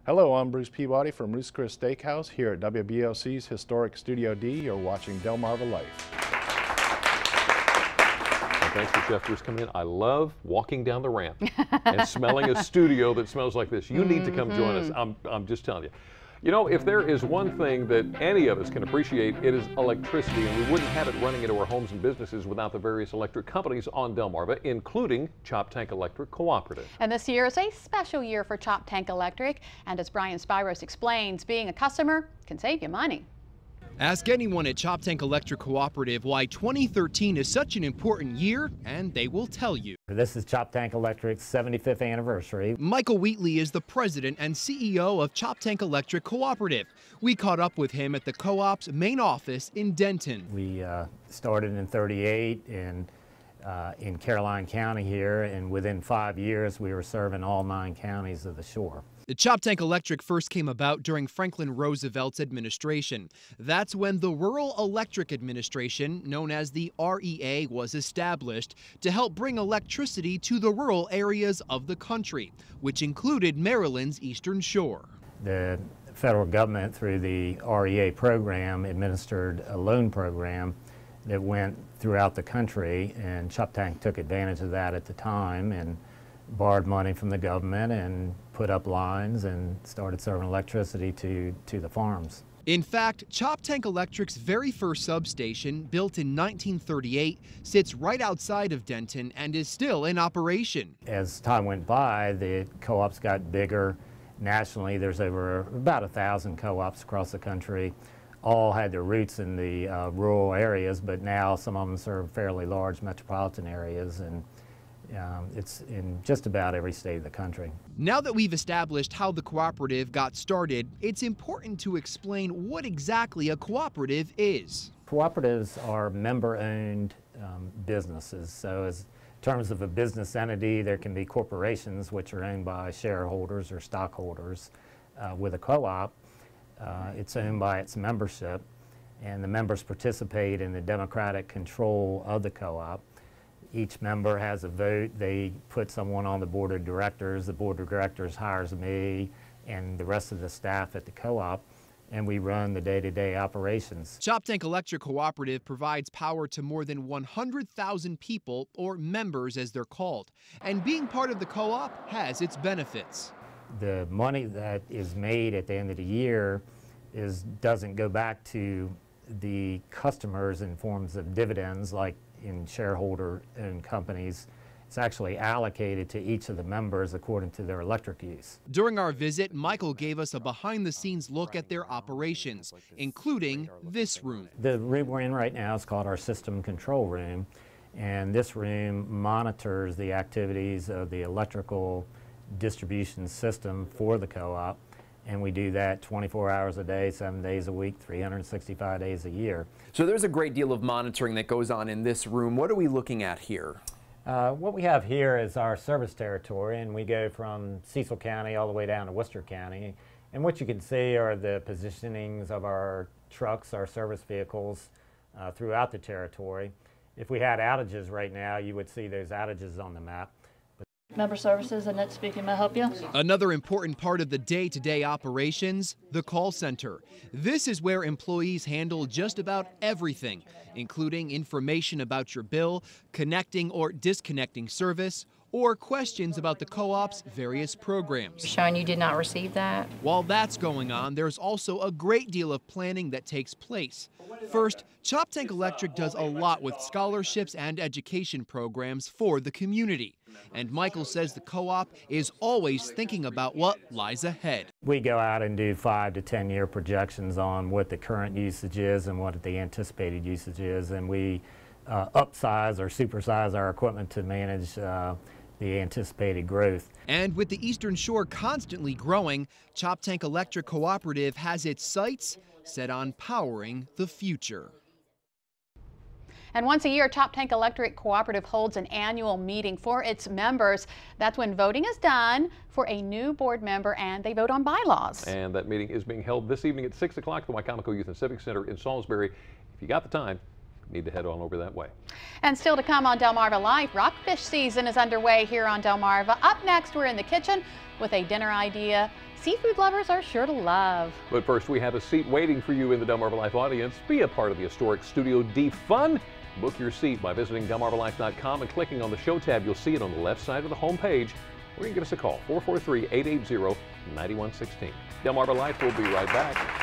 Hello, I'm Bruce Peabody from Ruth's Chris Steakhouse here at WBLC's historic Studio D. You're watching Delmarva Life. Well, thanks to Chef Bruce coming in. I love walking down the ramp and smelling a studio that smells like this. You need to come join us. I'm just telling you. You know, if there is one thing that any of us can appreciate, it is electricity, and we wouldn't have it running into our homes and businesses without the various electric companies on Delmarva, including Choptank Electric Cooperative. And this year is a special year for Choptank Electric, and as Brian Spiros explains, being a customer can save you money. Ask anyone at Choptank Electric Cooperative why 2013 is such an important year, and they will tell you. This is Choptank Electric's 75th anniversary. Michael Wheatley is the president and CEO of Choptank Electric Cooperative. We caught up with him at the co-op's main office in Denton. We started in '38 in Caroline County here, and within 5 years we were serving all 9 counties of the shore. The Choptank Electric first came about during Franklin Roosevelt's administration. That's when the Rural Electric Administration, known as the REA, was established to help bring electricity to the rural areas of the country, which included Maryland's Eastern Shore. The federal government, through the REA program, administered a loan program that went throughout the country, and Choptank took advantage of that at the time and borrowed money from the government and put up lines and started serving electricity to the farms. In fact, Choptank Electric's very first substation, built in 1938, sits right outside of Denton and is still in operation. As time went by, the co-ops got bigger nationally. There's over about 1,000 co-ops across the country. All had their roots in the rural areas, but now some of them serve fairly large metropolitan areas, and it's in just about every state of the country. Now that we've established how the cooperative got started, it's important to explain what exactly a cooperative is. Cooperatives are member-owned businesses. So in terms of a business entity, there can be corporations which are owned by shareholders or stockholders. With a co-op, it's owned by its membership, and the members participate in the democratic control of the co-op. Each member has a vote. They put someone on the board of directors. The board of directors hires me and the rest of the staff at the co-op, and we run the day-to-day operations. Choptank Electric Cooperative provides power to more than 100,000 people, or members as they're called, and being part of the co-op has its benefits. The money that is made at the end of the year doesn't go back to the customers in forms of dividends like in shareholder-owned companies. It's actually allocated to each of the members according to their electric use. During our visit, Michael gave us a behind-the-scenes look at their operations, including this room. The room we're in right now is called our system control room, and this room monitors the activities of the electrical distribution system for the co-op, and we do that 24 hours a day, 7 days a week, 365 days a year. So there's a great deal of monitoring that goes on in this room. What are we looking at here? What we have here is our service territory, and we go from Cecil County all the way down to Worcester County. And what you can see are the positionings of our trucks, our service vehicles throughout the territory. If we had outages right now, you would see those outages on the map. Member Services, Annette speaking. May I help you? Another important part of the day-to-day operations, the call center. This is where employees handle just about everything, including information about your bill, connecting or disconnecting service, or questions about the co-op's various programs. Showing you did not receive that. While that's going on, there's also a great deal of planning that takes place. First, Choptank Electric does a lot with scholarships and education programs for the community. And Michael says the co-op is always thinking about what lies ahead. We go out and do 5 to 10 year projections on what the current usage is and what the anticipated usage is, and we upsize or supersize our equipment to manage the anticipated growth. And with the Eastern Shore constantly growing, Choptank Electric Cooperative has its sights set on powering the future. And once a year, Choptank Electric Cooperative holds an annual meeting for its members. That's when voting is done for a new board member, and they vote on bylaws. And that meeting is being held this evening at 6 o'clock at the Wycomico Youth and Civic Center in Salisbury. If you got the time, need to head on over that way. And still to come on Delmarva Life, rockfish season is underway here on Delmarva. Up next, we're in the kitchen with a dinner idea seafood lovers are sure to love. But first, we have a seat waiting for you in the Delmarva Life audience. Be a part of the historic Studio D fun. Book your seat by visiting delmarvalife.com and clicking on the show tab. You'll see it on the left side of the home page, or you can give us a call, 443-880-9116. Delmarva Life will be right back.